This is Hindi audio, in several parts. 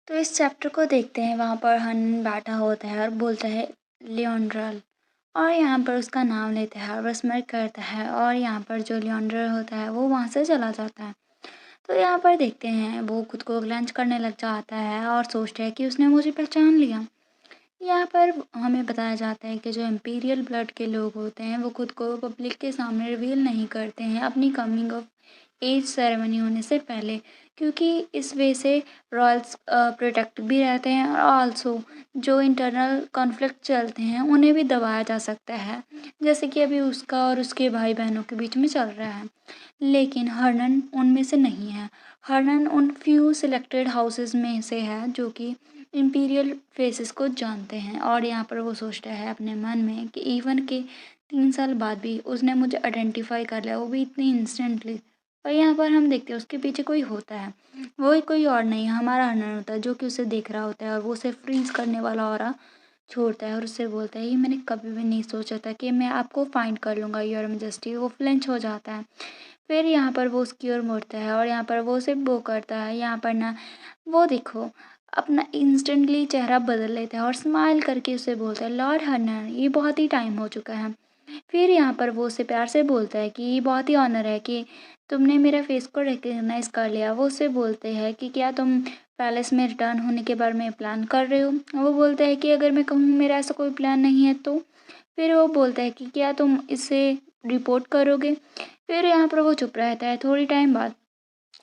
तो इस चैप्टर को देखते हैं, वहाँ पर हन बैठा होता है और बोलता है लियोन्ड्रल। और यहाँ पर उसका नाम लेता है और स्मरण करता है, और यहाँ पर जो लियोन्ड्रल होता है वो वहाँ से चला जाता है। तो यहाँ पर देखते हैं वो खुद को लंच करने लग जाता है और सोचता है कि उसने मुझे पहचान लिया। यहाँ पर हमें बताया जाता है कि जो इम्पीरियल ब्लड के लोग होते हैं वो खुद को पब्लिक के सामने रिवील नहीं करते हैं अपनी कमिंग ऑफ एज सेरेमनी होने से पहले, क्योंकि इस वे से रॉयल्स प्रोटेक्ट भी रहते हैं और आल्सो जो इंटरनल कॉन्फ्लिक्ट चलते हैं उन्हें भी दबाया जा सकता है, जैसे कि अभी उसका और उसके भाई बहनों के बीच में चल रहा है। लेकिन हर्नन उनमें से नहीं है। हर्नन उन फ्यू सिलेक्टेड हाउसेस में से है जो कि इम्पीरियल फेसेस को जानते हैं, और यहाँ पर वो सोचता है अपने मन में कि इवन के 3 साल बाद भी उसने मुझे आइडेंटिफाई कर लिया, वो भी इतनी इंस्टेंटली। और यहाँ पर हम देखते हैं उसके पीछे कोई होता है, वो ही कोई और नहीं है, हमारा हनन होता है जो कि उसे देख रहा होता है और वो उसे फ्रीज करने वाला ऑरा छोड़ता है और उससे बोलता है ये मैंने कभी भी नहीं सोचा था कि मैं आपको फाइंड कर लूँगा योर मेजेस्टी। वो फ्लेंच हो जाता है। फिर यहाँ पर वो उसकी ओर मुड़ता है और यहाँ पर वो उसे वो करता है। यहाँ पर ना वो देखो अपना इंस्टेंटली चेहरा बदल लेता है और स्माइल करके उसे बोलता है लॉर्ड हर्नर, ये बहुत ही टाइम हो चुका है। फिर यहाँ पर वो उसे प्यार से बोलता है कि ये बहुत ही ऑनर है कि तुमने मेरा फेस को रिकग्नाइज कर लिया। वो उससे बोलते हैं कि क्या तुम पैलेस में रिटर्न होने के बारे में प्लान कर रहे हो। वो बोलता है कि अगर मैं कहूँ मेरा ऐसा कोई प्लान नहीं है तो। फिर वो बोलता है कि क्या तुम इसे रिपोर्ट करोगे। फिर यहाँ पर वो चुप रहता है। थोड़ी टाइम बाद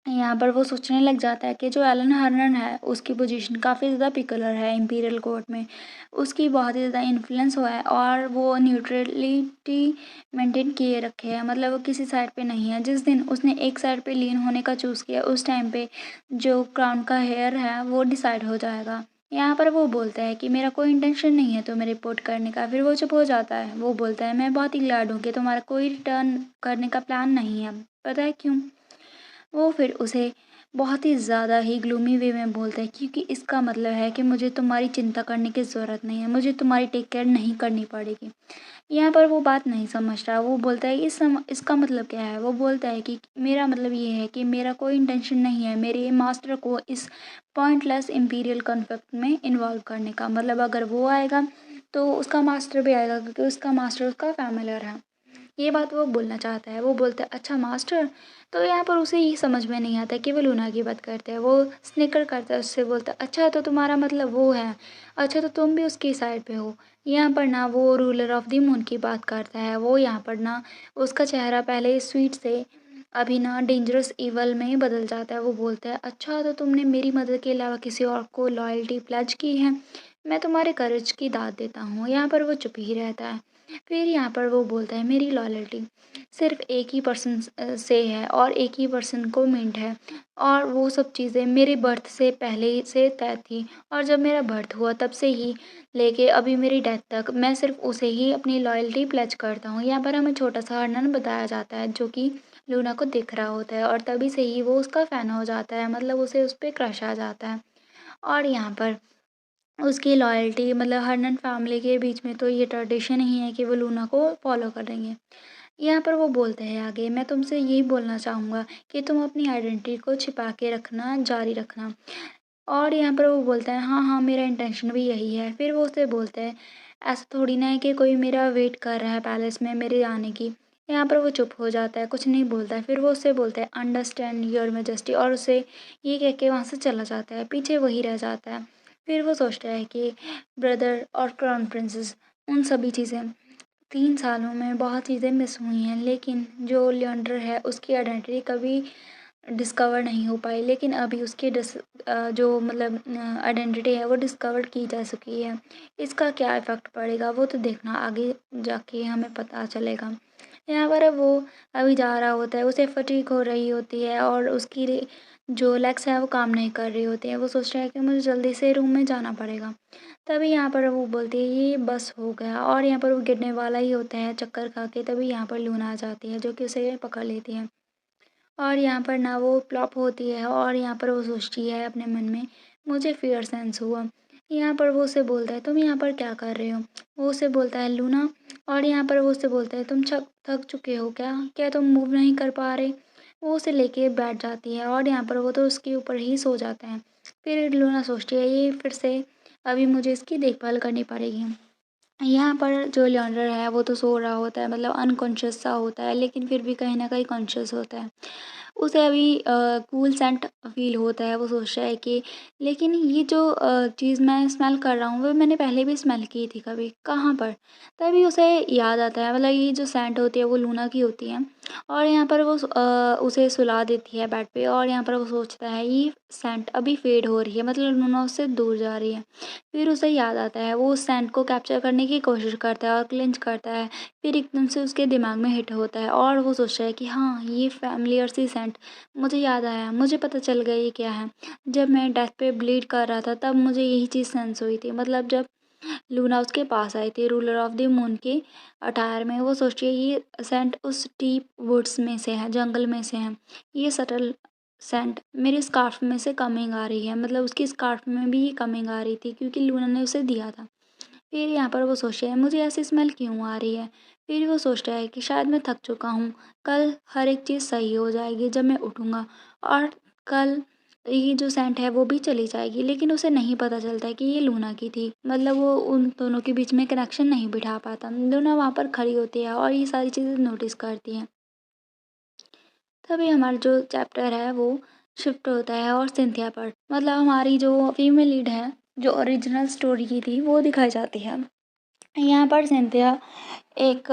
यहाँ पर वो सोचने लग जाता है कि जो एलन हर्नन है उसकी पोजीशन काफ़ी ज़्यादा पिकुलर है इंपीरियल कोर्ट में। उसकी बहुत ही ज़्यादा इन्फ्लुएंस हुआ है और वो न्यूट्रलिटी मेंटेन किए रखे है, मतलब वो किसी साइड पे नहीं है। जिस दिन उसने एक साइड पे लीन होने का चूज़ किया उस टाइम पे जो क्राउन का हेयर है वो डिसाइड हो जाएगा। यहाँ पर वो बोलता है कि मेरा कोई इंटेंशन नहीं है तुम्हें रिपोर्ट करने का। फिर वो चुप हो जाता है। वो बोलता है मैं बहुत ही ग्लैड हूँ कि तुम्हारा कोई रिटर्न करने का प्लान नहीं है। पता है क्यों? वो फिर उसे बहुत ही ज़्यादा ही ग्लूमी वे में बोलता है क्योंकि इसका मतलब है कि मुझे तुम्हारी चिंता करने की ज़रूरत नहीं है, मुझे तुम्हारी टेक केयर नहीं करनी पड़ेगी। यहाँ पर वो बात नहीं समझ रहा। वो बोलता है इसका मतलब क्या है। वो बोलता है कि मेरा मतलब ये है कि मेरा कोई इंटेंशन नहीं है मेरे मास्टर को इस पॉइंटलेस इंपीरियल कॉन्फ्लिक्ट में इन्वॉल्व करने का। मतलब अगर वो आएगा तो उसका मास्टर भी आएगा क्योंकि उसका मास्टर उसका फैमिलियर है। ये बात वो बोलना चाहता है। वो बोलता है अच्छा मास्टर। तो यहाँ पर उसे ये समझ में नहीं आता कि वो लूना की बात करते हैं। वो स्निकर करता है, उससे बोलता है अच्छा तो तुम्हारा मतलब वो है, अच्छा तो तुम भी उसकी साइड पे हो। यहाँ पर ना वो रूलर ऑफ द मून की बात करता है। वो यहाँ पर ना उसका चेहरा पहले स्वीट से अभी ना डेंजरस इवल में बदल जाता है। वो बोलता है अच्छा तो तुमने मेरी मदद के अलावा किसी और को लॉयल्टी प्लेज की है, मैं तुम्हारे करेज की दाद देता हूँ। यहाँ पर वो चुप ही रहता है। फिर यहाँ पर वो बोलता है मेरी लॉयल्टी सिर्फ एक ही पर्सन से है और एक ही पर्सन को मिंट है, और वो सब चीज़ें मेरे बर्थ से पहले से तय थी, और जब मेरा बर्थ हुआ तब से ही लेके अभी मेरी डेथ तक मैं सिर्फ उसे ही अपनी लॉयल्टी प्लेज करता हूँ। यहाँ पर हमें छोटा सा हर्नन बताया जाता है जो कि लूना को दिख रहा होता है और तभी से ही वो उसका फ़ैन हो जाता है, मतलब उसे उस पर क्रश आ जाता है। और यहाँ पर उसकी लॉयल्टी मतलब हर्नन फैमिली के बीच में तो ये ट्रेडिशन ही है कि वो लूना को फॉलो करेंगे। यहाँ पर वो बोलते हैं आगे मैं तुमसे यही बोलना चाहूँगा कि तुम अपनी आइडेंटिटी को छिपा के रखना जारी रखना। और यहाँ पर वो बोलता है हाँ हाँ मेरा इंटेंशन भी यही है। फिर वो उससे बोलते हैं ऐसा थोड़ी ना है कि कोई मेरा वेट कर रहा है पैलेस में मेरे आने की। यहाँ पर वो चुप हो जाता है, कुछ नहीं बोलता है। फिर वो उससे बोलता है अंडरस्टैंड योर मेजेस्टी, और उसे ये कह के वहाँ से चला जाता है, पीछे वही रह जाता है। फिर वो सोचता है कि ब्रदर और क्राउन प्रिंसेस उन सभी चीज़ें 3 सालों में बहुत चीज़ें मिस हुई हैं, लेकिन जो लियोंडर है उसकी आइडेंटिटी कभी डिस्कवर नहीं हो पाई, लेकिन अभी उसकी जो मतलब आइडेंटिटी है वो डिस्कवर की जा चुकी है। इसका क्या इफ़ेक्ट पड़ेगा वो तो देखना आगे जाके हमें पता चलेगा। यहाँ पर वो अभी जा रहा होता है, उसे फटीग हो रही होती है और उसकी जो लेग्स है वो काम नहीं कर रही होती है। वो सोच रहा है कि मुझे जल्दी से रूम में जाना पड़ेगा। तभी यहाँ पर वो बोलती है ये बस हो गया, और यहाँ पर वो गिरने वाला ही होता है चक्कर खा के। तभी यहाँ पर लूना आ जाती है जो कि उसे पकड़ लेती है, और यहाँ पर ना वो फ्लॉप होती है। और यहाँ पर वो सोचती है अपने मन में मुझे फ़ियर सेंस हुआ। यहाँ पर वो उसे बोलता है तुम यहाँ पर क्या कर रहे हो। वो उसे बोलता है लूना। और यहाँ पर वो उसे बोलता है तुम थक चुके हो क्या, क्या तुम मूव नहीं कर पा रहे। वो उसे लेके बैठ जाती है और यहाँ पर वो तो उसके ऊपर ही सो जाता है। फिर लूना सोचती है ये फिर से अभी मुझे इसकी देखभाल करनी पड़ेगी। यहाँ पर जो लियोंडर है वो तो सो रहा होता है, मतलब अनकॉन्शियस सा होता है, लेकिन फिर भी कहीं न कहीं कॉन्शियस होता है। उसे अभी कूल सेंट फ़ील होता है, वो सोचता है कि लेकिन ये जो चीज़ मैं स्मेल कर रहा हूँ वो मैंने पहले भी स्मेल की थी कभी, कहाँ पर? तभी उसे याद आता है, मतलब ये जो सेंट होती है वो लूना की होती है और यहाँ पर वो उसे सुला देती है बेड पे और यहाँ पर वो सोचता है ये सेंट अभी फ़ेड हो रही है, मतलब लूना उससे दूर जा रही है। फिर उसे याद आता है, वो उस सेंट को कैप्चर करने की कोशिश करता है और क्लिंच करता है। फिर एकदम से उसके दिमाग में हिट होता है और वो सोचता है कि हाँ, ये फ़ैमिलियर सी सेंट मुझे याद आया, मुझे पता चल गया ये क्या है। जब मैं डेथ पे ब्लीड कर रहा था तब मुझे यही चीज़ सेंस हुई थी। मतलब जब लूना उसके पास आई थी रूलर ऑफ द मून के अटायर में, वो सोची ये सेंट उस डीप वुड्स में से है, जंगल में से है। ये सटल सेंट मेरे स्कार्फ में से कमिंग आ रही है, मतलब उसकी स्कार्फ में भी ये कमिंग आ रही थी क्योंकि लूना ने उसे दिया था। फिर यहाँ पर वो सोचता है मुझे ऐसी स्मेल क्यों आ रही है? फिर वो सोचता है कि शायद मैं थक चुका हूँ, कल हर एक चीज़ सही हो जाएगी जब मैं उठूँगा और कल ये जो सेंट है वो भी चली जाएगी। लेकिन उसे नहीं पता चलता है कि ये लूना की थी, मतलब वो उन दोनों के बीच में कनेक्शन नहीं बिठा पाता। लूना वहाँ पर खड़ी होती है और ये सारी चीज़ें नोटिस करती है। तभी हमारा जो चैप्टर है वो शिफ्ट होता है और सिंथिया पर, मतलब हमारी जो फीमेल लीड है, जो ओरिजिनल स्टोरी की थी वो दिखाई जाती है। यहाँ पर सिंथिया एक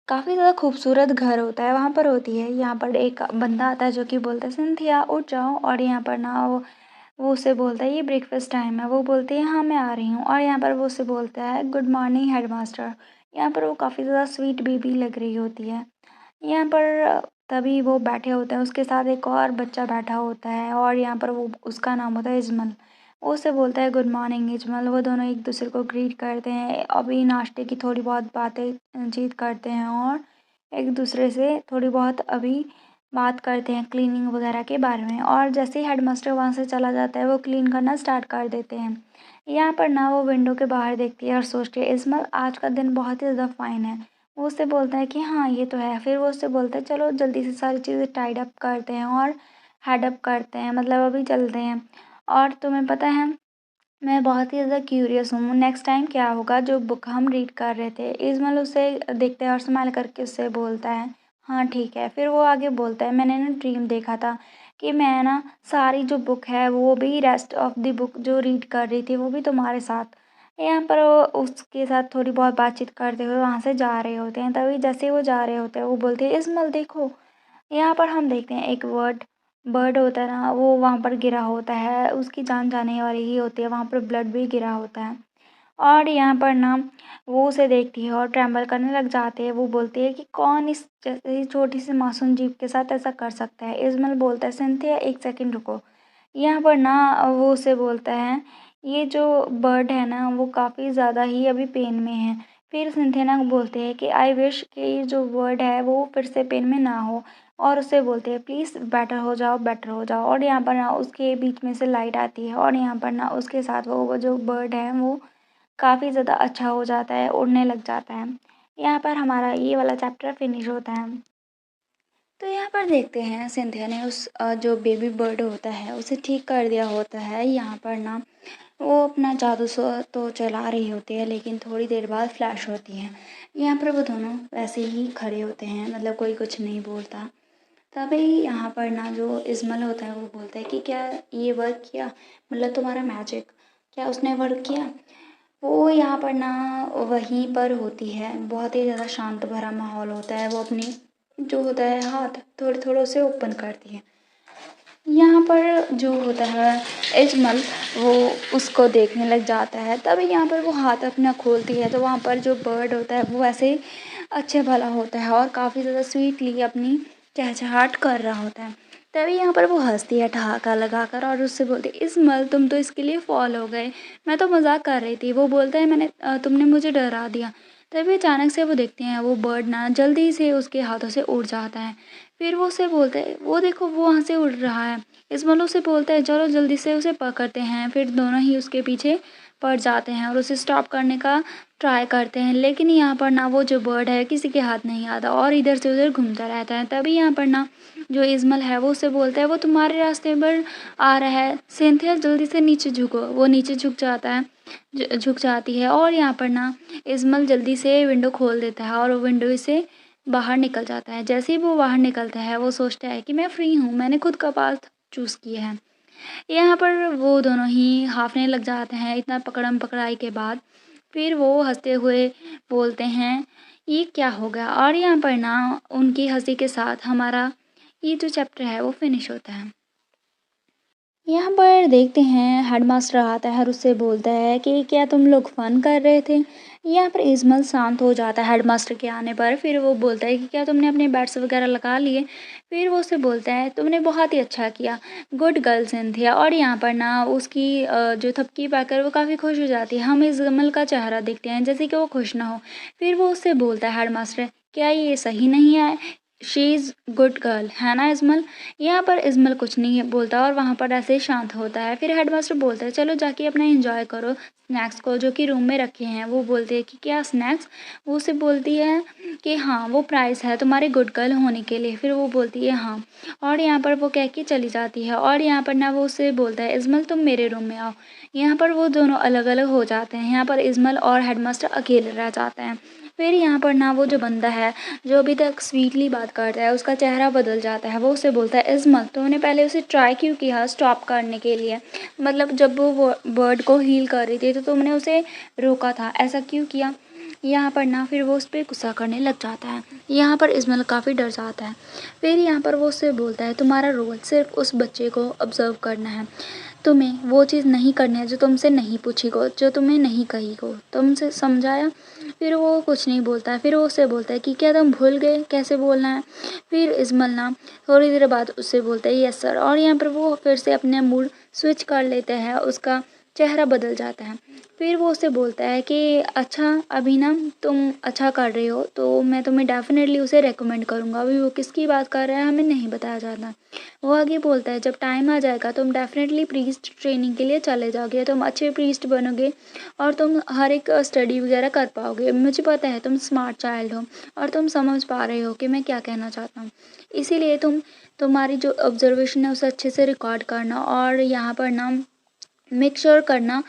काफ़ी ज़्यादा खूबसूरत घर होता है वहाँ पर होती है। यहाँ पर एक बंदा आता है जो कि बोलता है सिंथिया उठ जाओ, और यहाँ पर ना वो उससे बोलता है ये ब्रेकफास्ट टाइम है। वो बोलती है हाँ मैं आ रही हूँ, और यहाँ पर वो उससे बोलता है गुड मॉर्निंग हेडमास्टर। यहाँ पर वो काफ़ी ज़्यादा स्वीट बेबी लग रही होती है। यहाँ पर तभी वो बैठे होते हैं, उसके साथ एक और बच्चा बैठा होता है और यहाँ पर वो उसका नाम होता है इजमल। वो उससे बोलता है गुड मॉर्निंग इजमल। वो दोनों एक दूसरे को ग्रीट करते हैं, अभी नाश्ते की थोड़ी बहुत बातें चीत करते हैं और एक दूसरे से थोड़ी बहुत अभी बात करते हैं क्लीनिंग वगैरह के बारे में। और जैसे ही हेडमास्टर वहाँ से चला जाता है वो क्लीन करना स्टार्ट कर देते हैं। यहाँ पर ना वो विंडो के बाहर देखती है और सोचती है इस्माइल आज का दिन बहुत ही ज़्यादा फाइन है। वो उससे बोलता है कि हाँ ये तो है। फिर वो उससे बोलता है चलो जल्दी से सारी चीज़ें टाइड अप करते हैं और हेड अप करते हैं, मतलब अभी चलते हैं। और तुम्हें पता है मैं बहुत ही ज़्यादा क्यूरियस हूँ नेक्स्ट टाइम क्या होगा जो बुक हम रीड कर रहे थे। इस्माइल उसे देखता है और स्माइल करके उससे बोलता है हाँ ठीक है। फिर वो आगे बोलता है मैंने ना ड्रीम देखा था कि मैं ना सारी जो बुक है वो भी रेस्ट ऑफ द बुक जो रीड कर रही थी वो भी तुम्हारे साथ। यहाँ पर वो उसके साथ थोड़ी बहुत बातचीत करते हुए वहाँ से जा रहे होते हैं। तभी जैसे वो जा रहे होते हैं वो बोलते हैं इस्माइल देखो। यहाँ पर हम देखते हैं एक बर्ड होता है ना, वो वहाँ पर गिरा होता है, उसकी जान जाने वाली ही होती है, वहाँ पर ब्लड भी गिरा होता है। और यहाँ पर ना वो उसे देखती है और ट्रेम्बल करने लग जाते हैं। वो बोलती है कि कौन इस जैसे छोटी सी मासूम जीव के साथ ऐसा कर सकता है। इस्माइल बोलता है सिंथिया एक सेकंड रुको। यहाँ पर ना वो उसे बोलता है ये जो बर्ड है ना वो काफ़ी ज़्यादा ही अभी पेन में है। फिर सिंथिया ना बोलते हैं कि आई विश कि ये जो बर्ड है वो फिर से पेन में ना हो, और उससे बोलते हैं प्लीज़ बेटर हो जाओ बेटर हो जाओ। और यहाँ पर ना उसके बीच में से लाइट आती है और यहाँ पर ना उसके साथ वो जो बर्ड है वो काफ़ी ज़्यादा अच्छा हो जाता है, उड़ने लग जाता है। यहाँ पर हमारा ये वाला चैप्टर फिनिश होता है। तो यहाँ पर देखते हैं सिंथिया ने उस जो बेबी बर्ड होता है उसे ठीक कर दिया होता है। यहाँ पर ना वो अपना जादू तो चला रही होती है, लेकिन थोड़ी देर बाद फ्लैश होती है। यहाँ पर वो दोनों वैसे ही खड़े होते हैं, मतलब कोई कुछ नहीं बोलता। तभी यहाँ पर ना जो इस्माइल होता है वो बोलता है कि क्या ये वर्क किया, मतलब तुम्हारा मैजिक क्या उसने वर्क किया। वो यहाँ पर ना वहीं पर होती है, बहुत ही ज़्यादा शांत भरा माहौल होता है। वो अपनी जो होता है हाथ थोड़े थोड़े से ओपन करती है। यहाँ पर जो होता है इजमल वो उसको देखने लग जाता है। तभी यहाँ पर वो हाथ अपना खोलती है तो वहाँ पर जो बर्ड होता है वो ऐसे ही अच्छे भला होता है और काफ़ी ज़्यादा स्वीटली अपनी चहचहाट कर रहा होता है। तभी यहाँ पर वो हंसती है ठहाका लगाकर और उससे बोलती है इजमल तुम तो इसके लिए फॉल हो गए, मैं तो मजाक कर रही थी। वो बोलता है तुमने मुझे डरा दिया। तभी अचानक से वो देखते हैं वो बर्ड ना जल्दी से उसके हाथों से उड़ जाता है। फिर वो उसे बोलता है, वो देखो वो वहाँ से उड़ रहा है। इस्माइल उसे बोलता है चलो जल्दी से उसे पकड़ते हैं। फिर दोनों ही उसके पीछे पड़ जाते हैं और उसे स्टॉप करने का ट्राई करते हैं, लेकिन यहाँ पर ना वो जो बर्ड है किसी के हाथ नहीं आता और इधर से उधर घूमता रहता है। तभी यहाँ पर ना जो इस्माइल है वो उसे बोलता है वो तुम्हारे रास्ते पर आ रहा है, सिंथिया जल्दी से नीचे झुको। वो नीचे झुक जाता है, झुक जाती है और यहाँ पर ना इस्माइल जल्दी से विंडो खोल देता है और वो विंडो से बाहर निकल जाता है। जैसे ही वो बाहर निकलता है वो सोचता है कि मैं फ्री हूँ, मैंने खुद का पाथ चूज़ किया है। यहाँ पर वो दोनों ही हाफने लग जाते हैं इतना पकड़म पकड़ाई के बाद। फिर वो हंसते हुए बोलते हैं ये क्या हो गया, और यहाँ पर ना उनकी हंसी के साथ हमारा ये जो चैप्टर है वो फिनिश होता है। यहाँ पर देखते हैं हेडमास्टर आता है और उससे बोलता है कि क्या तुम लोग फन कर रहे थे। यहाँ पर इस्माइल शांत हो जाता है हेडमास्टर के आने पर। फिर वो बोलता है कि क्या तुमने अपने बैट्स वगैरह लगा लिए। फिर वो उससे बोलता है तुमने बहुत ही अच्छा किया, गुड गर्ल सिंथिया। और यहाँ पर ना उसकी जो थपकी पाकर वो काफ़ी खुश हो जाती है। हम इस्माइल का चेहरा देखते हैं जैसे कि वो खुश ना हो। फिर वो उससे बोलता है हेडमास्टर क्या ये सही नहीं है, शी इज़ गुड गर्ल है ना इस्माइल। यहाँ पर इस्माइल कुछ नहीं बोलता और वहाँ पर ऐसे ही शांत होता है। फिर हेडमास्टर बोलता है चलो जाके अपना एंजॉय करो स्नैक्स को जो कि रूम में रखे हैं। वो बोलते हैं कि क्या स्नैक्स। वो उसे बोलती है कि हाँ वो प्राइस है तुम्हारे गुड गर्ल होने के लिए। फिर वो बोलती है हाँ, और यहाँ पर वो कह के चली जाती है। और यहाँ पर ना वो उसे बोलता है इस्माइल तुम मेरे रूम में आओ। यहाँ पर वो दोनों अलग अलग हो जाते हैं। यहाँ पर इस्माइल और हेडमास्टर अकेले रह जाते हैं। फिर यहाँ पर ना वो जो बंदा है जो अभी तक स्वीटली बात करता है उसका चेहरा बदल जाता है। वो उसे बोलता है इस्माइल तुमने पहले उसे ट्राई क्यों किया स्टॉप करने के लिए, मतलब जब वो बर्ड को हील कर रही थी तो तुमने उसे रोका था, ऐसा क्यों किया। यहाँ पर ना फिर वो उस पर गुस्सा करने लग जाता है। यहाँ पर इस्माइल काफ़ी डर जाता है। फिर यहाँ पर वो उससे बोलता है तुम्हारा रोल सिर्फ उस बच्चे को ऑब्जर्व करना है, तुम्हें वो चीज़ नहीं करनी है जो तुमसे नहीं पूछी गो, जो तुम्हें नहीं कही गो, तुमसे समझाया। फिर वो कुछ नहीं बोलता है। फिर वो उससे बोलता है कि क्या तुम भूल गए कैसे बोलना है। फिर इस्माइल ना थोड़ी देर बाद उससे बोलता है यस सर। और यहाँ पर वो फिर से अपने मूड स्विच कर लेता है, उसका चेहरा बदल जाता है। फिर वो उससे बोलता है कि अच्छा अभी ना तुम अच्छा कर रहे हो तो मैं तुम्हें डेफिनेटली उसे रेकमेंड करूँगा। अभी वो किसकी बात कर रहा है हमें नहीं बताया जाता। वो आगे बोलता है जब टाइम आ जाएगा तुम डेफिनेटली प्रीस्ट ट्रेनिंग के लिए चले जाओगे, तुम अच्छे प्रीस्ट बनोगे और तुम हर एक स्टडी वगैरह कर पाओगे। मुझे पता है तुम स्मार्ट चाइल्ड हो और तुम समझ पा रहे हो कि मैं क्या कहना चाहता हूँ। इसीलिए तुम्हारी जो ऑब्जर्वेशन है उसे अच्छे से रिकॉर्ड करना और यहाँ पर ना मेक श्योर करना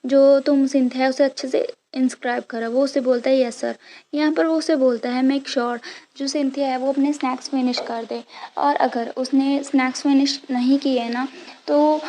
जो तुम सिंथ है उसे अच्छे से इंस्क्राइब करा। वो उसे बोलता है यस सर। यहाँ पर वो उसे बोलता है मेक श्योर जो सिंथिया है वो अपने स्नैक्स फिनिश कर दे, और अगर उसने स्नैक्स फिनिश नहीं किए ना तो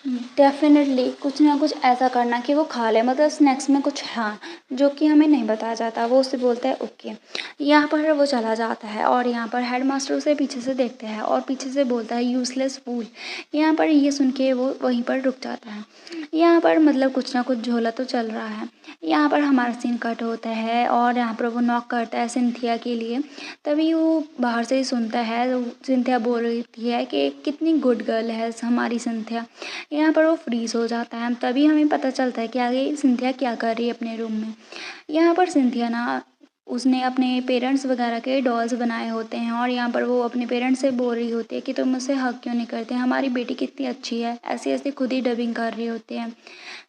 डेफिनेटली कुछ ना कुछ ऐसा करना कि वो खा ले, मतलब स्नैक्स में कुछ हाँ जो कि हमें नहीं बताया जाता। वो उससे बोलता है ओके। यहाँ पर वो चला जाता है और यहाँ पर हेडमास्टर उसे पीछे से देखते हैं और पीछे से बोलता है यूजलेस फूल। यहाँ पर ये सुन के वो वहीं पर रुक जाता है। यहाँ पर मतलब कुछ ना कुछ झोला तो चल रहा है। यहाँ पर हमारा सीन कट होता है और यहाँ पर वो नॉक करता है सिंथिया के लिए। तभी वो बाहर से ही सुनता है सिंथिया बोल रही है कि कितनी गुड गर्ल है हमारी सिंथिया। यहाँ पर वो फ्रीज हो जाता है। तभी हमें पता चलता है कि आगे सिंथिया क्या कर रही है अपने रूम में। यहाँ पर सिंथिया ना उसने अपने पेरेंट्स वगैरह के डॉल्स बनाए होते हैं और यहाँ पर वो अपने पेरेंट्स से बोल रही होती है कि तुम मुझसे हक क्यों नहीं करते, हमारी बेटी कितनी अच्छी है, ऐसे ऐसे खुद ही डबिंग कर रही होती हैं।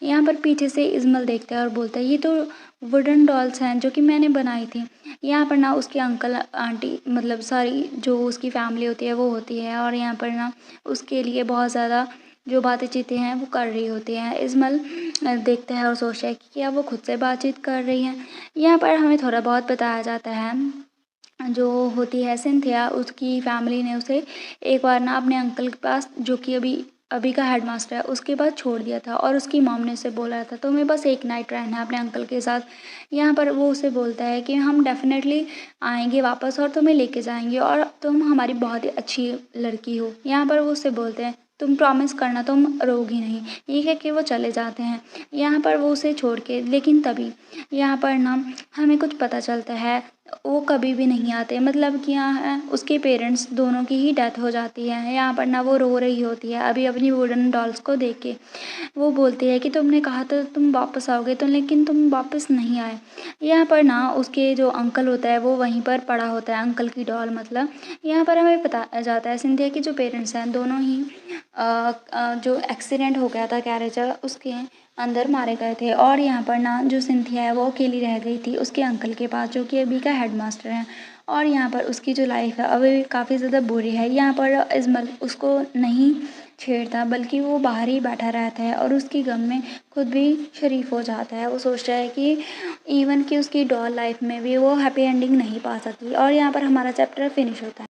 यहाँ पर पीछे से इस्माइल देखता है और बोलता है ये तो वुडन डॉल्स हैं जो कि मैंने बनाई थी। यहाँ पर ना उसके अंकल आंटी मतलब सारी जो उसकी फैमिली होती है वो होती है और यहाँ पर ना उसके लिए बहुत ज़्यादा जो बातें चीतें हैं वो कर रही होती हैं। इस्माइल देखता है और सोचता है कि क्या वो खुद से बातचीत कर रही हैं। यहाँ पर हमें थोड़ा बहुत बताया जाता है जो होती है सिंथिया उसकी फैमिली ने उसे एक बार ना अपने अंकल के पास जो कि अभी अभी का हेडमास्टर है उसके पास छोड़ दिया था और उसकी मॉम ने उसे बोला था तुम्हें बस एक नाइट रहना है अपने अंकल के साथ। यहाँ पर वो उसे बोलता है कि हम डेफिनेटली आएंगे वापस और तुम्हें लेके जाएंगे और तुम हमारी बहुत ही अच्छी लड़की हो। यहाँ पर वो उसे बोलते हैं तुम प्रॉमिस करना तुम रोगी नहीं। ये कह के वो चले जाते हैं यहाँ पर वो उसे छोड़ के। लेकिन तभी यहाँ पर ना हमें कुछ पता चलता है वो कभी भी नहीं आते, मतलब कि यहाँ है उसके पेरेंट्स दोनों की ही डेथ हो जाती है। यहाँ पर ना वो रो रही होती है अभी अपनी वुडन डॉल्स को देख के। वो बोलती है कि तुमने कहा था तुम वापस आओगे तो, लेकिन तुम वापस नहीं आए। यहाँ पर ना उसके जो अंकल होता है वो वहीं पर पड़ा होता है, अंकल की डॉल मतलब। यहाँ पर हमें पता जाता है सिंथिया के जो पेरेंट्स हैं दोनों ही जो एक्सीडेंट हो गया था कैरेज उसके अंदर मारे गए थे। और यहाँ पर ना जो सिंथिया है वो अकेली रह गई थी उसके अंकल के पास, जो कि अभी का हेडमास्टर है। और यहाँ पर उसकी जो लाइफ है अभी काफ़ी ज़्यादा बुरी है। यहाँ पर इस्माइल उसको नहीं छेड़ता, बल्कि वो बाहर ही बैठा रहता है और उसकी गम में खुद भी शरीक हो जाता है। वो सोचता है कि इवन कि उसकी डॉल लाइफ में भी वो हैप्पी एंडिंग नहीं पा सकती। और यहाँ पर हमारा चैप्टर फिनिश होता है।